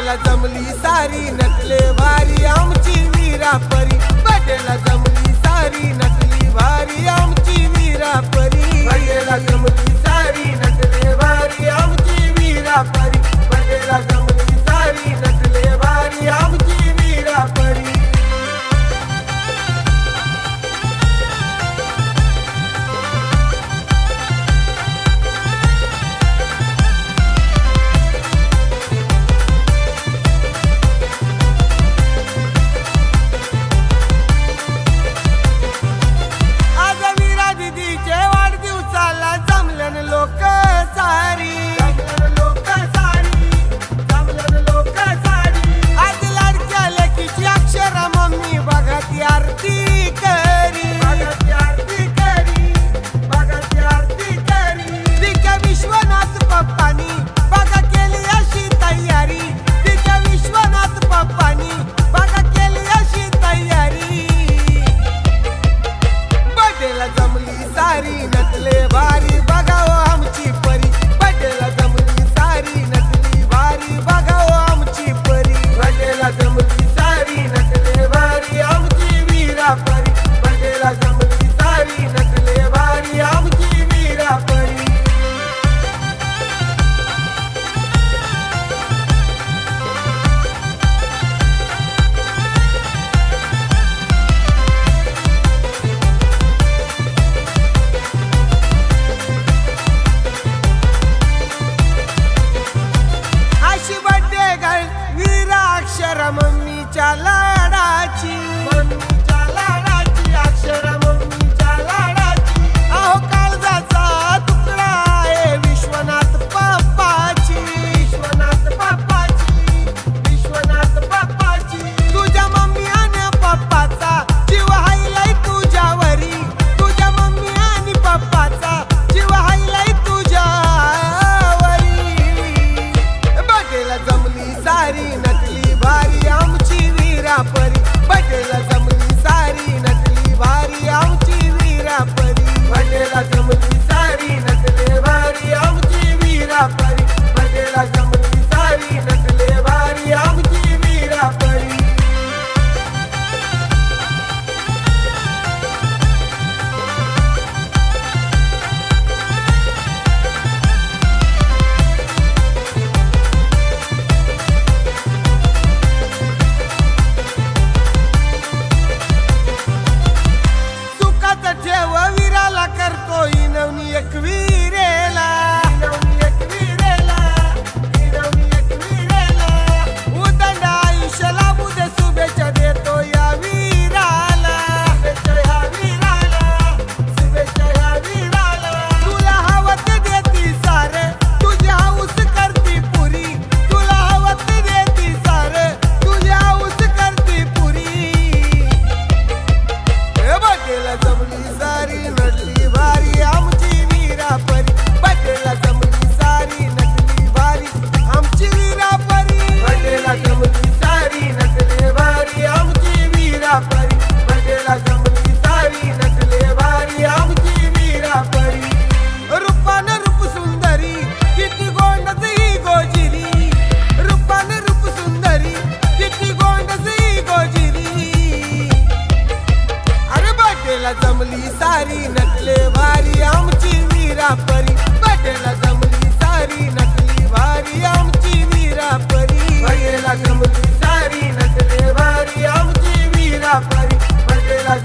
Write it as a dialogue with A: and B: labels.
A: बर्थडेला जमली सारी नटले भारी आमची वीरा परी बर्थडेला जमली सारी नटली भारी आमची वीरा परी बर्थडेला जमली सारी नटले भारी आमची वीरा परी बर्थडेला जमली सारी नटले भारी आमची वीरा परी मम्मीच्या लाडाची अक्षर मम्मीच्या लाडाची अहो काळजाचा तुकडा आहे विश्वनाथ बाप्पाची तुझ्या मम्मी आणि पप्पाचा जीव हायलाय तुझ्यावरी तुझ्या मम्मी आणि पप्पाचा जीव हायलाय तुझ्यावरी बर्थडेला जमली सारी नटली भारी आमची वीरा परी बर्थडेला जमली सारी नटली भारी आमची वीरा परी बर्थडेला जमली सारी नटले भारी आमची वीरा परी बर्थडेला जमली सारी नटले भारी आमची वीरा परी ठेव वीराला करतो इनवनी एक वीरेला उदंड आयुष्य लाभू दे शुभेच्छा देतो या वीराला तुला हवत देती सारे तुझी हाऊस करती पुरी तुला हवत देती सारे तुझी हाऊस करती पुरी बर्थडेला जमली सारी नटली भारी आमची वीरा परी बर्थडेला जमली सारी नटली भारी आमची वीरा परी बर्थडेला जमली सारी नटले भारी आमची वीरा परी बर्थडेला जमली सारी नटले भारी आमची वीरा परी रूपाने रूप सुंदरी किती गोंडच ही गोजिरी रूपाने रूप सुंदरी किती गोंडच ही गोजिरी बर्थडेला जमली सारी नटले भारी आमची वीरा परी बर्थडेला जमली सारी नटली भारी आमची वीरा परी बर्थडेला जमली सारी नटले भारी आमची वीरा परी बर्थडेला